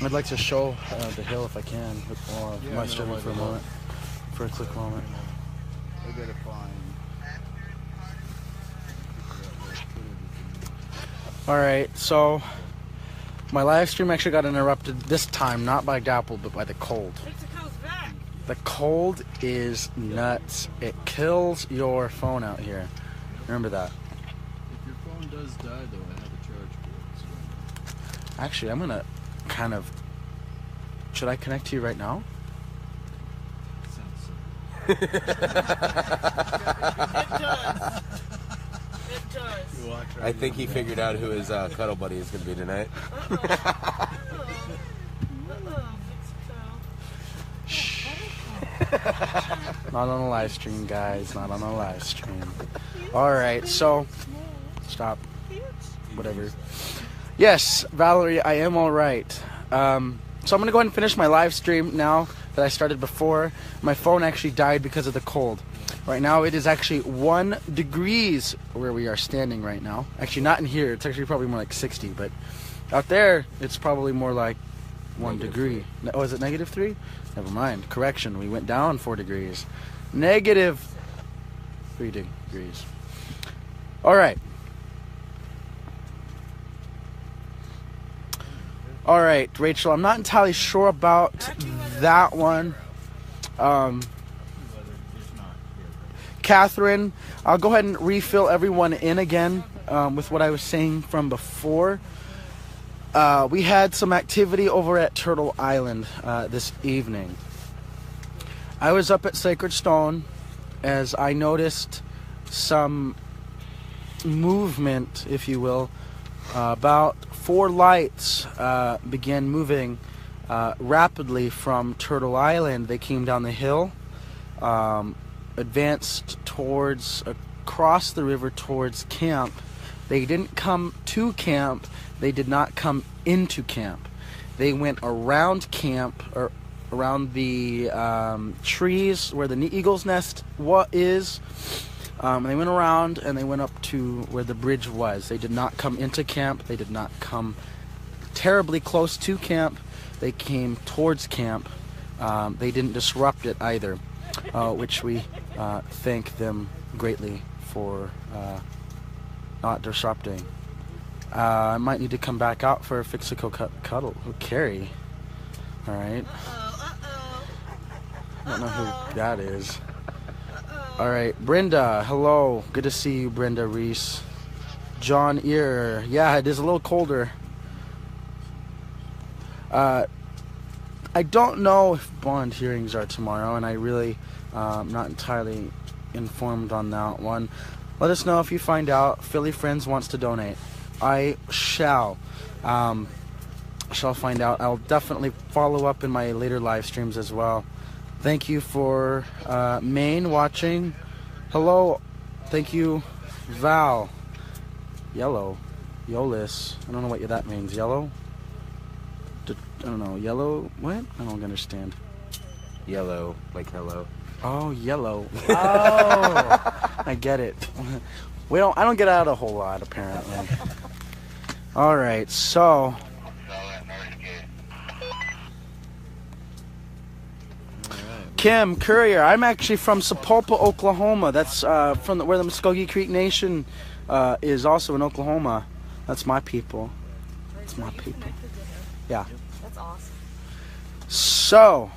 I'd like to show the hill if I can with my stream for a moment, for a quick moment. I gotta find. Alright, so my live stream actually got interrupted this time, not by Dapple, but by the cold. Fixico's back. The cold is nuts. It kills your phone out here. Remember that. If your phone does die, though, I have a charge for it. So. Actually, I'm gonna kind of... Should I connect to you right now? Sounds so. It does. It does. I think he figured out who his cuddle buddy is going to be tonight. Not on a live stream, guys. Not on a live stream. Alright, so... Stop. Whatever. Yes, Valerie, I am alright. So I'm going to go ahead and finish my live stream now that I started before. My phone actually died because of the cold. Right now it is actually 1 degrees where we are standing right now. Actually, not in here. It's actually probably more like 60, but out there it's probably more like 1 degree. Oh, is it -3? Never mind. Correction. We went down 4 degrees. -3 degrees. All right. All right, Rachel. I'm not entirely sure about that one. Catherine, I'll go ahead and refill everyone in again with what I was saying from before. We had some activity over at Turtle Island this evening. I was up at Sacred Stone as I noticed some movement, if you will. About 4 lights began moving rapidly from Turtle Island. They came down the hill, advanced towards across the river towards camp. They didn't come to camp. They did not come into camp. They went around camp, or around the trees where the eagle's nest is. They went around and they went up to where the bridge was. They did not come into camp. They did not come terribly close to camp. They came towards camp. They didn't disrupt it either, which we thank them greatly for not disrupting. I might need to come back out for a Fixico cuddle carry. All right. I don't know who that is. All right, Brenda, hello. Good to see you, Brenda Reese. John Ear, yeah, it is a little colder. I don't know if bond hearings are tomorrow, and I really not entirely informed on that one. Let us know if you find out. Philly Friends wants to donate. I shall find out. I'll definitely follow up in my later live streams as well. Thank you for Maine watching. Hello. Thank you, Val. Yellow. Yolis. I don't know what that means. Yellow? I don't know. Yellow? What? I don't understand. Yellow, like hello. Oh, yellow. Oh, I get it. I don't get out a whole lot, apparently. All right, so... Kim Courier, I'm actually from Sapulpa, Oklahoma. That's from where the Muskogee Creek Nation is, also in Oklahoma. That's my people. That's my people. Yeah. That's awesome. So,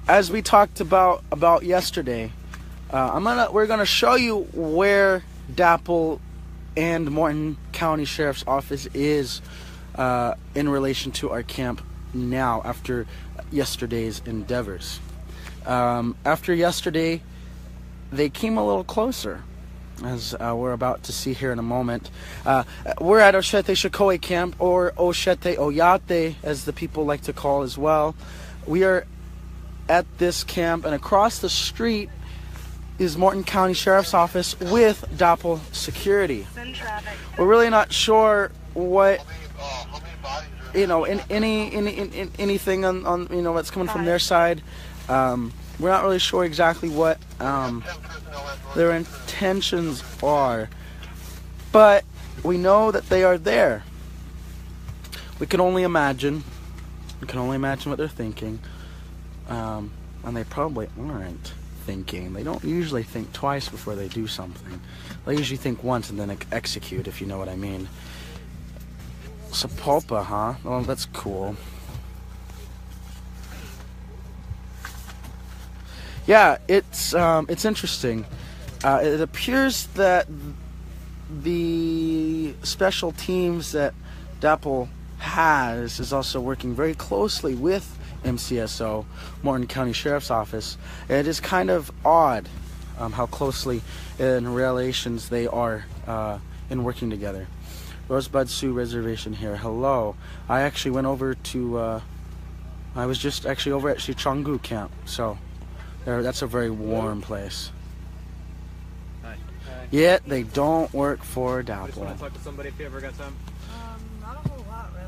as we talked about yesterday, we're gonna show you where Dapple and Morton County Sheriff's Office is in relation to our camp now after yesterday's endeavors. After yesterday, they came a little closer, as we're about to see here in a moment. We're at Oshete Shikoe Camp, or Oshete Oyate, as the people like to call as well. We are at this camp, and across the street is Morton County Sheriff's Office with Dapple Security. We're really not sure what, you know, anything on you know, what's coming from their side. We're not really sure exactly what their intentions are, but we know that they are there. we can only imagine. We can only imagine what they're thinking. And they probably aren't thinking. They don't usually think twice before they do something. They usually think once and then execute, if you know what I mean. Sapulpa, huh? Well, that's cool. Yeah, it's interesting. It appears that the special teams that DAPL has is also working very closely with MCSO, Morton County Sheriff's Office. It is kind of odd how closely in relations they are in working together. Rosebud Sioux Reservation here. Hello. I actually went over to, I was just actually over at Shichongu Camp, so that's a very warm place. Hi. Yet they don't work for DAPL. Just want to talk to somebody if you ever got time. Not a whole lot, really.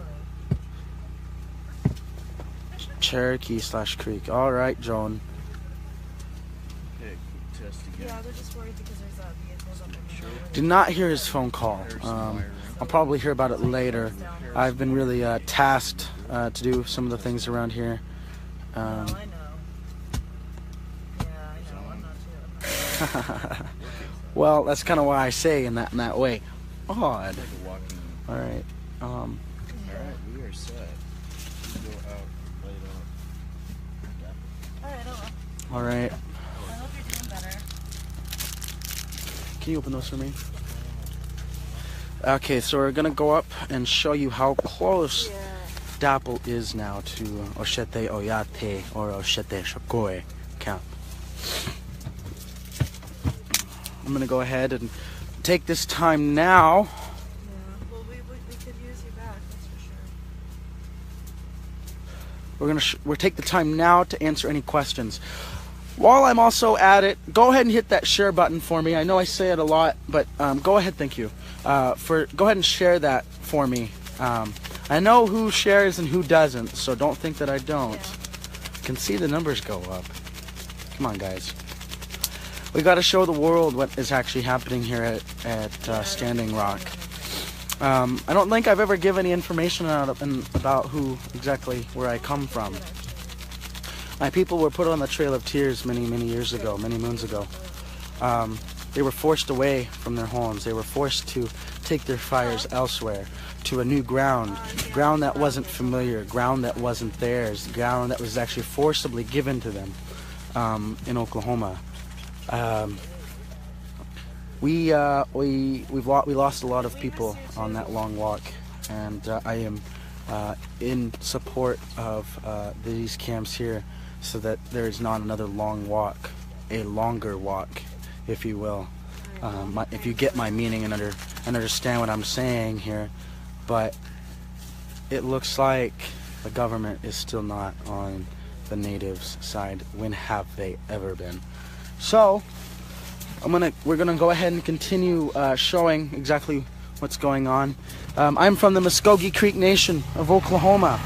Cherokee/Creek. Alright, Joan. Okay, quick test again. Yeah, they're just worried because there's vehicles up in the road. Did not hear his phone call. I'll probably hear about it later. I've been really tasked to do some of the things around here. I know. Yeah, I know. I'm not too. Well, that's kind of why I say in that way. Odd. Like a walking. All right. All right, we are set. We go out right on. Alright, I will. All right. I hope you're doing better. Can you open those for me? Okay, so we're gonna go up and show you how close DAPL is now to Oshete Oyate or Oshete Shokoe camp. I'm gonna go ahead and take this time now. Yeah. Well, we could use you back, that's for sure. We're gonna we'll take the time now to answer any questions. While I'm also at it, go ahead and hit that share button for me. I know I say it a lot, but go ahead. Thank you. Go ahead and share that for me. I know who shares and who doesn't, so don't think that I don't. I can see the numbers go up. Come on, guys. We got to show the world what is actually happening here at Standing Rock. I don't think I've ever given any information out about who exactly where I come from. My people were put on the Trail of Tears many years ago, many moons ago. They were forced away from their homes. They were forced to take their fires elsewhere, to a new ground that wasn't familiar, ground that wasn't theirs, ground that was actually forcibly given to them in Oklahoma. We lost a lot of people on that long walk, and I am in support of these camps here, so that there is not another long walk, a longer walk, if you will. If you get my meaning and understand what I'm saying here, but it looks like the government is still not on the natives' side. When have they ever been? So we're gonna go ahead and continue showing exactly what's going on. I'm from the Muskogee Creek Nation of Oklahoma.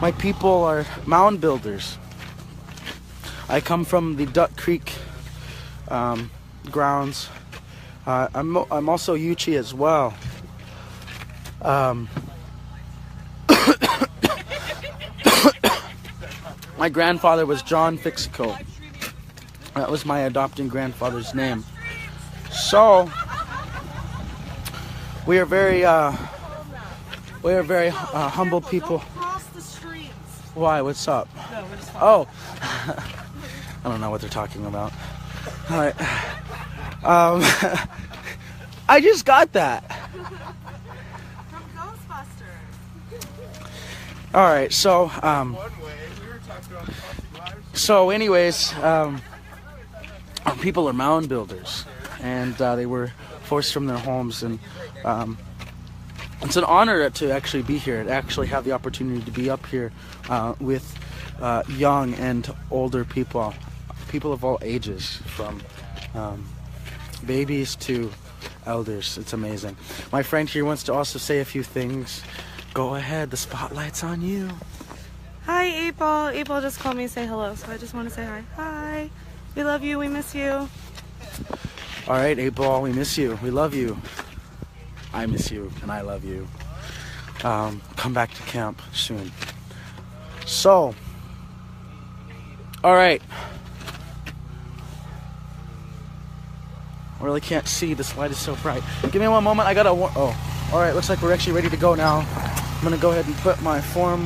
My people are mound builders. I come from the Duck Creek grounds. I'm also Yuchi as well. My grandfather was John Fixico. That was my adopting grandfather's name. So we are very humble people. Don't cross the streets. Why? What's up? No, we're just Oh, I don't know what they're talking about. All right. I just got that. from Ghostbusters. All right. So anyways, our people are mound builders, and they were forced from their homes, and it's an honor to actually be here, to actually have the opportunity to be up here with young and older people of all ages, from babies to elders. It's amazing. My friend here wants to also say a few things. Go ahead, the spotlight's on you. Hi, April. April just called me to say hello, so I just want to say hi. Hi. We love you. We miss you. All right, April, we miss you. We love you. I miss you, and I love you. come back to camp soon. So, all right. I really can't see. This light is so bright. Give me one moment. I gotta. Oh, all right. Looks like we're actually ready to go now. I'm gonna go ahead and put my phone.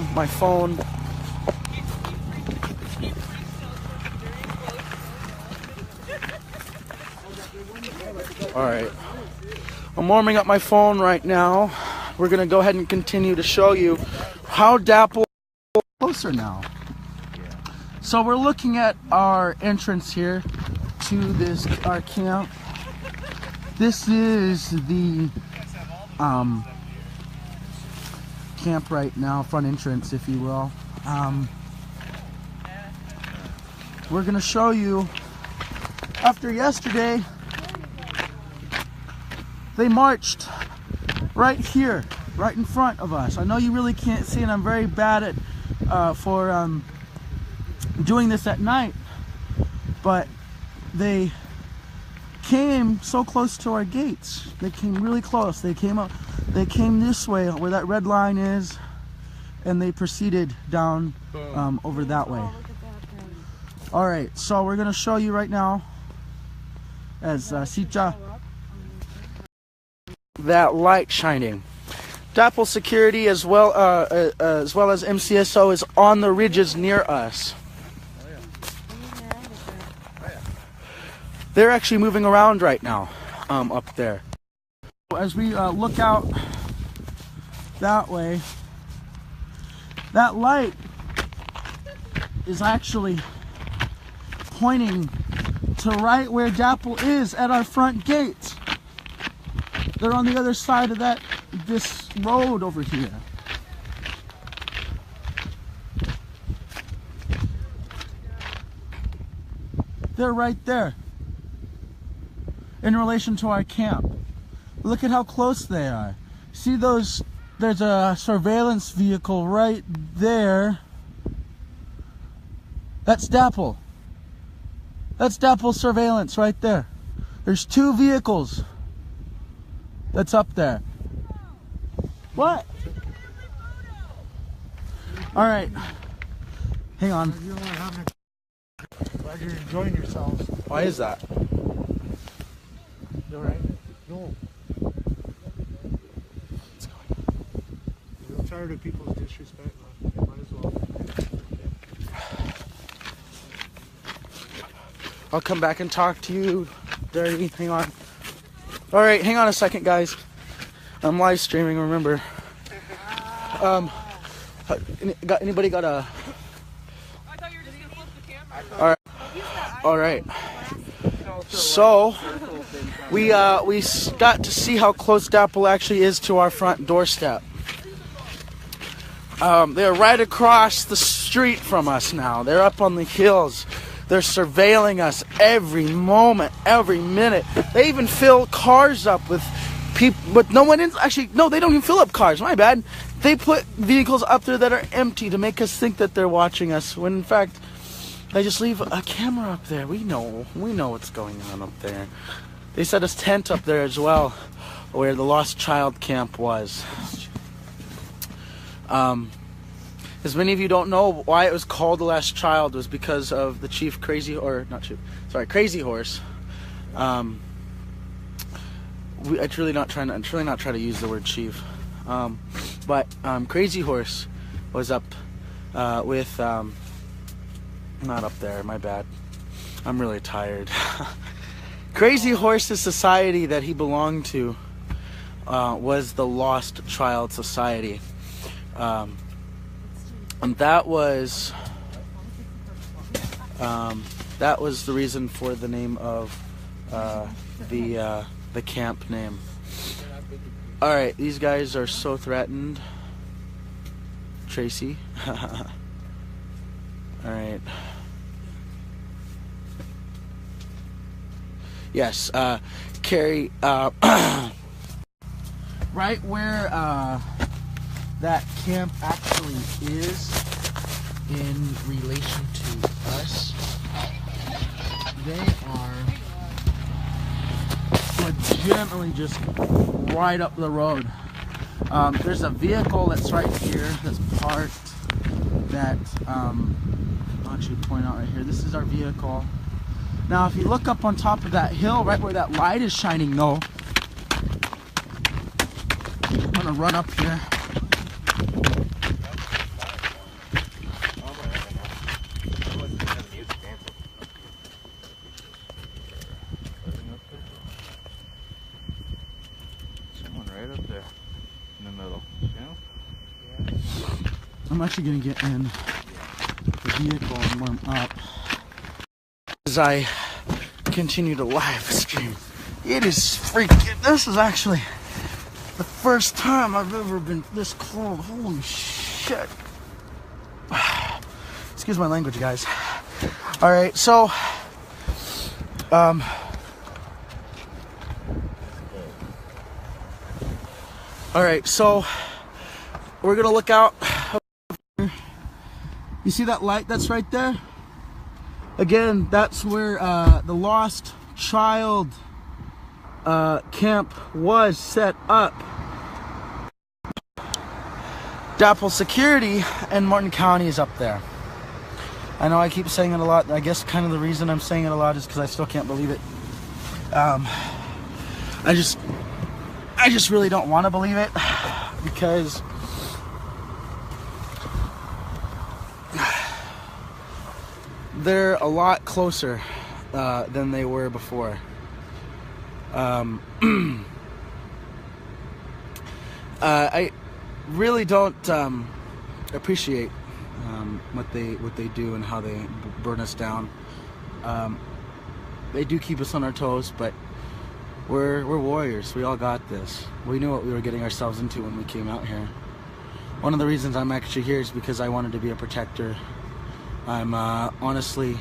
All right. I'm warming up my phone right now. We're gonna go ahead and continue to show you how Dapple is closer now. So we're looking at our entrance here to our camp. This is the camp right now, front entrance, if you will. We're gonna show you after yesterday. They marched right here, right in front of us. I know you really can't see, and I'm very bad at for doing this at night, but they came so close to our gates. They came really close. They came up. They came this way where that red line is, and they proceeded down over that way. All right, so we're gonna show you right now as Sicha. That light shining. Dapple security as well as MCSO is on the ridges near us. They're actually moving around right now up there. As we look out that way, that light is actually pointing to right where Dapple is at our front gate. They're on the other side of this road over here. They're right there in relation to our camp. Look at how close they are. See those? There's a surveillance vehicle right there. That's Dapple. That's Dapple surveillance right there. There's 2 vehicles that's up there. What? All right. Hang on. Glad you're enjoying yourselves. Why is that? You all right? No. What's going on? I'm tired of people's disrespect, man. You might as well. I'll come back and talk to you, Dirty. Hang on. All right, hang on a second, guys. I'm live streaming, remember. Anybody got a... I thought you were just gonna flip the camera. All right. So, we got to see how close Dapple actually is to our front doorstep. They're right across the street from us now. They're up on the hills. They're surveilling us every moment, every minute. They even fill cars up with people, but no one is actually. No, they don't even fill up cars. My bad. They put vehicles up there that are empty to make us think that they're watching us, when in fact they just leave a camera up there. We know what's going on up there. They set a tent up there as well, where the lost child camp was. As many of you don't know, why it was called the Last Child was because of the chief Crazy Horse. I'm truly not trying to use the word chief, but Crazy Horse was up with not up there. My bad. I'm really tired. Crazy Horse's society that he belonged to was the Lost Child Society. And that was the reason for the name of the camp name. All right, these guys are so threatened. Tracy. All right. Yes, Carrie. Right where that camp actually is in relation to us, they are legitimately just right up the road. There's a vehicle that's right here that's parked that, I'll actually point out right here. This is our vehicle. Now, if you look up on top of that hill, right where that light is shining, though, I'm gonna run up here. Someone right up there in the middle. I'm actually gonna get in the vehicle and warm up as I continue to live stream. It is freaking. This is actually the first time I've ever been this cold. Holy shit. Excuse my language, guys. All right, so all right, so we're gonna look out. You see that light that's right there? Again, that's where the Lost Child camp was set up. DAPL Security in Morton County is up there. I know I keep saying it a lot. I guess kind of the reason I'm saying it a lot is because I still can't believe it. I just really don't want to believe it because they're a lot closer than they were before. I really don't appreciate what they do and how they burn us down. They do keep us on our toes, but we're warriors. We all got this. We knew what we were getting ourselves into when we came out here. One of the reasons I'm actually here is because I wanted to be a protector. I'm honestly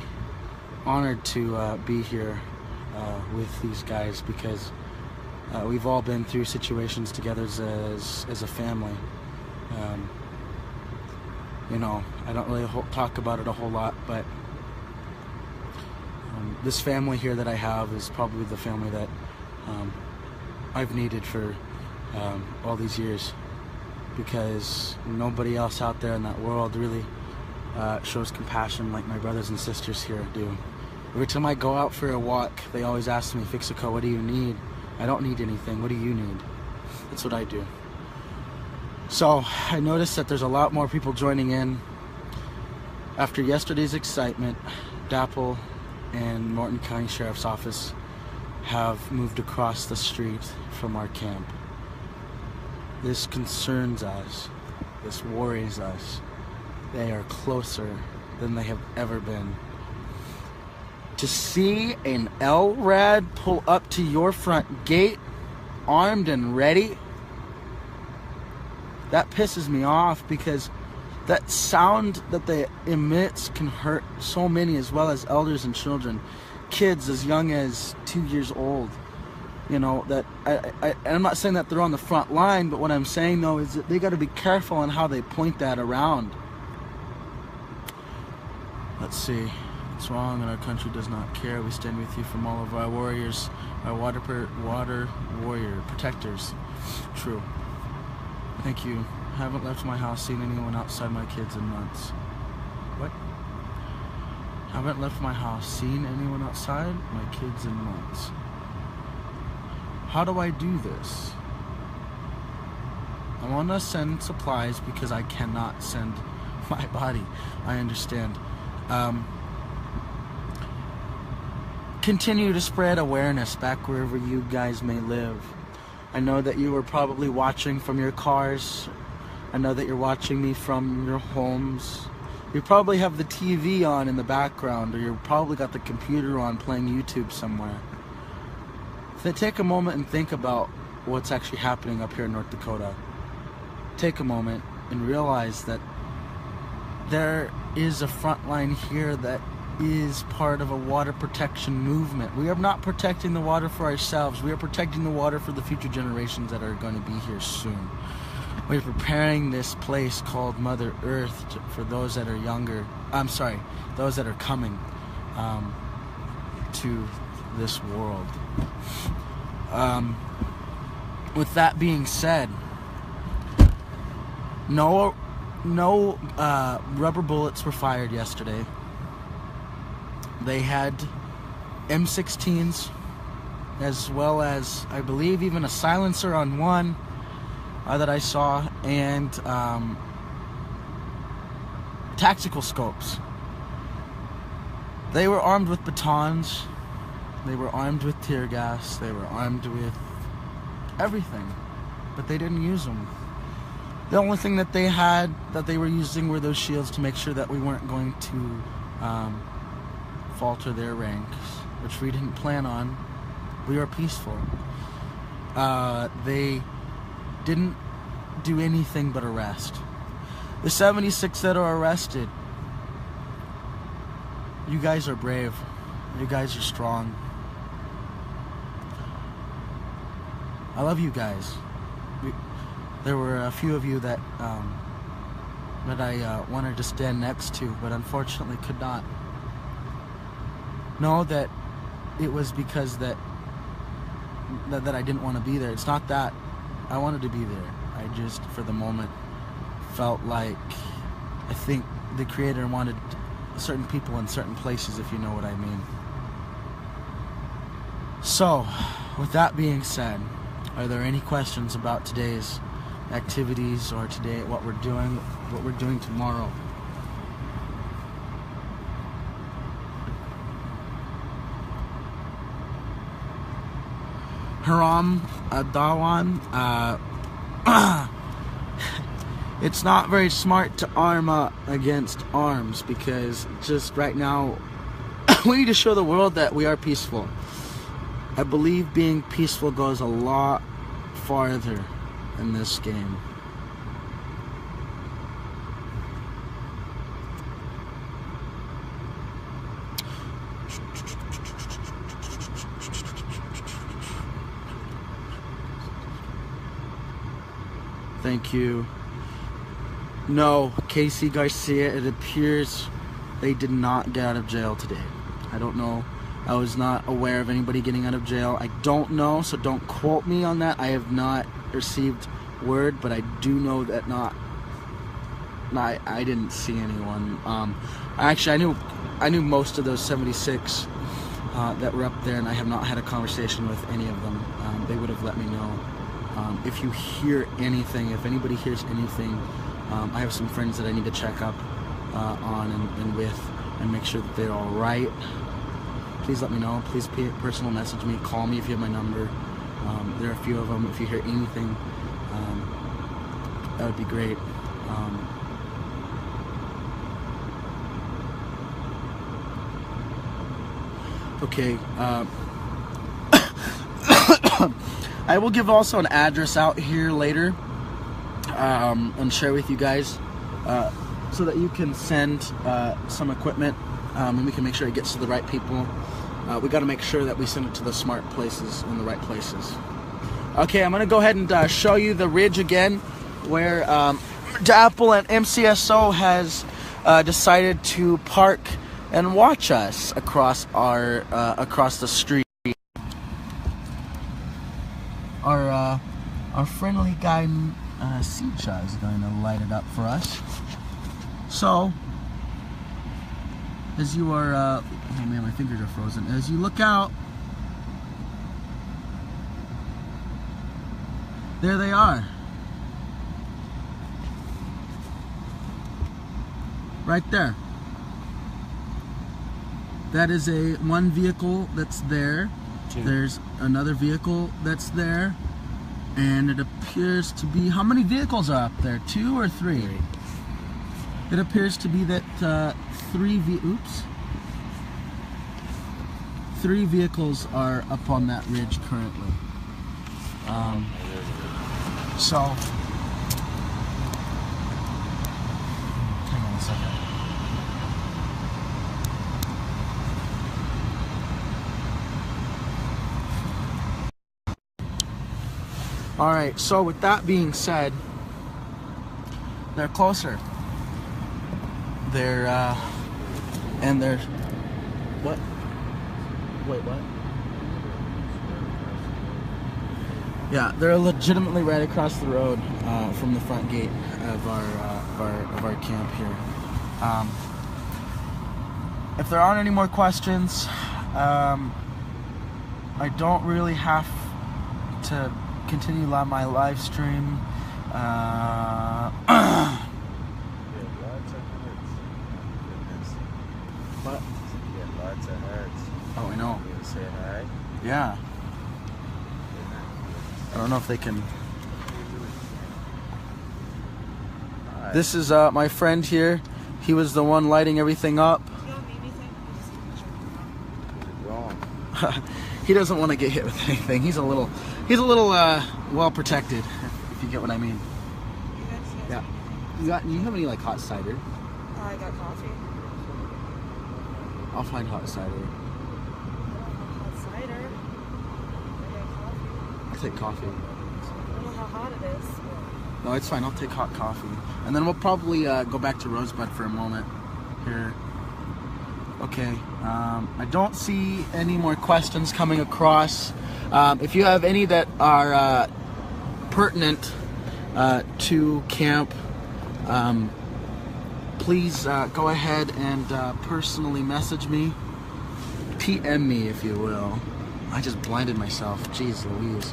honored to be here with these guys because we've all been through situations together as a family. You know, I don't really talk about it a whole lot, but this family here that I have is probably the family that I've needed for all these years, because nobody else out there in that world really shows compassion like my brothers and sisters here do. Every time I go out for a walk, they always ask me, Fixico, what do you need? I don't need anything. What do you need? That's what I do. So I noticed that there's a lot more people joining in. After yesterday's excitement, DAPL and Morton County Sheriff's Office have moved across the street from our camp. This concerns us. This worries us. They are closer than they have ever been. To see an LRAD pull up to your front gate, armed and ready, that pisses me off, because that sound that they emits can hurt so many, as well as elders and children, kids as young as 2 years old. You know, that I'm not saying that they're on the front line, but what I'm saying though is that they got to be careful on how they point that around. Let's see. What's wrong, and our country does not care. We stand with you from all of our warriors, our water warrior protectors. True. Thank you. Haven't left my house, seen anyone outside, my kids in months. What? Haven't left my house, seen anyone outside, my kids in months. How do I do this? I want to send supplies because I cannot send my body. I understand. Continue to spread awareness back wherever you guys may live. I know that you are probably watching from your cars. I know that you're watching me from your homes. You probably have the TV on in the background, or you've probably got the computer on playing YouTube somewhere. Take a moment and think about what's actually happening up here in North Dakota. Take a moment and realize that there is a front line here that is part of a water protection movement. We are not protecting the water for ourselves. We are protecting the water for the future generations that are going to be here soon. We're preparing this place called Mother Earth for those that are younger. Those that are coming to this world. With that being said, No rubber bullets were fired yesterday. They had M16s, as well as, I believe, even a silencer on one that I saw, and tactical scopes. They were armed with batons. They were armed with tear gas. They were armed with everything, but they didn't use them. The only thing that they had, that they were using, were those shields to make sure that we weren't going to falter their ranks, which we didn't plan on. We were peaceful. They didn't do anything but arrest. The 76 that are arrested, you guys are brave. You guys are strong. I love you guys. There were a few of you that I wanted to stand next to, but unfortunately could not. Know that it was because that I didn't want to be there. It's not that I wanted to be there. I just, for the moment, felt like, I think the Creator wanted certain people in certain places, if you know what I mean. So, with that being said, are there any questions about today's activities, or today what we're doing tomorrow? Haram Dawan, it's not very smart to arm up against arms, because just right now we need to show the world that we are peaceful. I believe being peaceful goes a lot farther in this game. Thank you. No, Casey Garcia, it appears they did not get out of jail today. I don't know. I was not aware of anybody getting out of jail. I don't know, so don't quote me on that. I have not received word, but I do know that I didn't see anyone. Actually, I knew most of those 76 that were up there, and I have not had a conversation with any of them. They would have let me know. If you hear anything, if anybody hears anything, I have some friends that I need to check up on and with, and make sure that they're all right. Please let me know. Please personal message me. Call me if you have my number. There are a few of them. If you hear anything, that would be great. Okay. I will give also an address out here later and share with you guys so that you can send some equipment and we can make sure it gets to the right people. We got to make sure that we send it to the smart places in the right places. Okay, I'm going to go ahead and show you the ridge again where Dapple and MCSO has decided to park and watch us across the street. Our friendly guy Sicha is going to light it up for us. So, as you are, oh man, my fingers are frozen. As you look out, there they are. Right there. That is one vehicle that's there. There's another vehicle that's there. And it appears to be, how many vehicles are up there? 2 or 3? It appears to be that 3 vehicles are up on that ridge currently. So, hang on a second. Alright, so with that being said, they're closer. They're, and they're, what? Wait, what? Yeah, they're legitimately right across the road from the front gate of our camp here. If there aren't any more questions, I don't really have to continue my live stream. What? You get lots of hearts. Oh, I know. You say hi? Yeah. I don't know if they can. Hi. This is my friend here. He was the one lighting everything up. Wrong. He doesn't want to get hit with anything. He's a little well protected, if you get what I mean. Yeah. You have any like hot cider? I got coffee. I'll find hot cider. Hot cider. I got coffee. I'll take coffee. I don't know how hot it is. No, it's fine. I'll take hot coffee. And then we'll probably go back to Rosebud for a moment here. Okay. I don't see any more questions coming across. If you have any that are pertinent to camp, please go ahead and personally message me. PM me, if you will. I just blinded myself. Jeez Louise.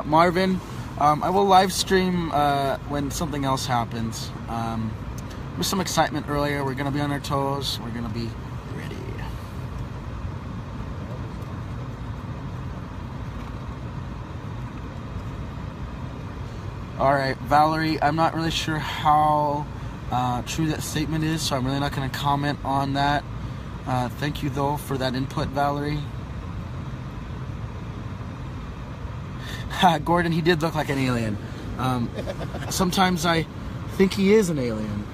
Marvin, I will live stream when something else happens. With some excitement earlier. We're going to be on our toes. We're going to be ready. Alright, Valerie, I'm not really sure how true that statement is, so I'm really not going to comment on that. Thank you, though, for that input, Valerie. Gordon, he did look like an alien. Sometimes I think he is an alien.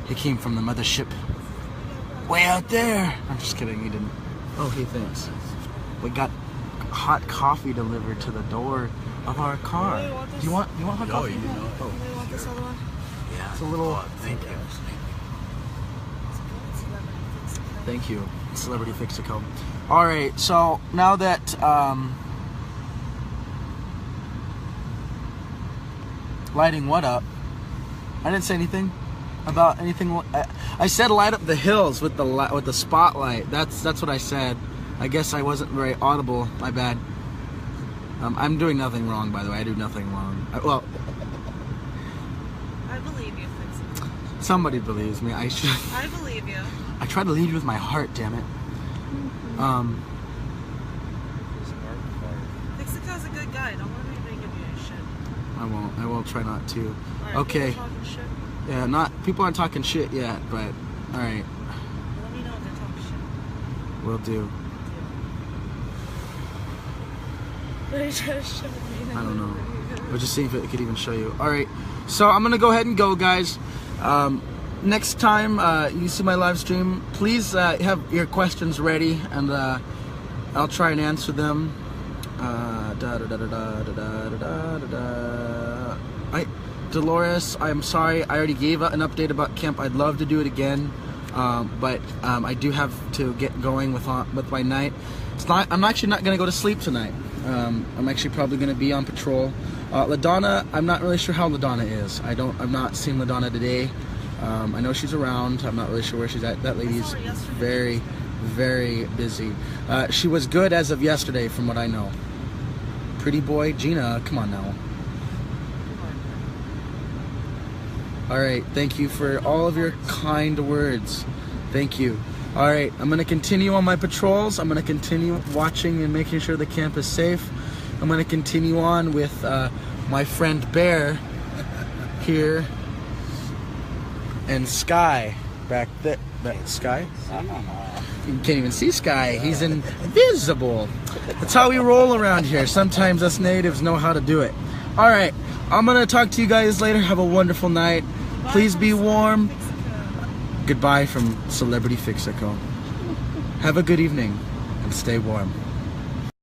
He came from the mothership way out there. I'm just kidding, he didn't. Oh, hey, thanks. We got hot coffee delivered to the door of our car. Do you want hot coffee? you know. Oh, Do you want this other one? yeah. It's a little. Thank you. Thank you, Celebrity Fixico. All right, so now that lighting what up? I didn't say anything about anything. I said light up the hills with the spotlight. That's what I said. I guess I wasn't very audible. My bad. I'm doing nothing wrong, by the way. I do nothing wrong. Well, I believe you, Fixico. somebody believes me. I should. I believe you. I try to lead you with my heart. Damn it. Fixico's a good guy. Don't let anybody give you a shit. I won't try not to. Alright, Okay. people talking shit. Yeah, people aren't talking shit yet, but all right, Let me know if they're talking shit. we'll do. They just showed me. I don't know. We'll just see if it could even show you. All right, so I'm gonna go ahead and go, guys. Next time you see my live stream, please have your questions ready, and I'll try and answer them. Dolores, I'm sorry, I already gave an update about camp. I'd love to do it again, but I do have to get going with my night. I'm actually not going to go to sleep tonight. I'm actually probably going to be on patrol. LaDonna, I'm not really sure how LaDonna is. I've not seen LaDonna today. I know she's around. I'm not really sure where she's at. That lady's very, very busy. She was good as of yesterday, from what I know. Pretty boy, Gina, come on now. All right, thank you for all of your kind words. Thank you. All right, I'm going to continue on my patrols. I'm going to continue watching and making sure the camp is safe. I'm going to continue on with my friend Bear here and Sky back there. Sky? You can't even see Sky. He's invisible. That's how we roll around here. Sometimes us natives know how to do it. All right, I'm going to talk to you guys later. Have a wonderful night. Please be warm. Goodbye from Celebrity Fixico. Have a good evening and stay warm.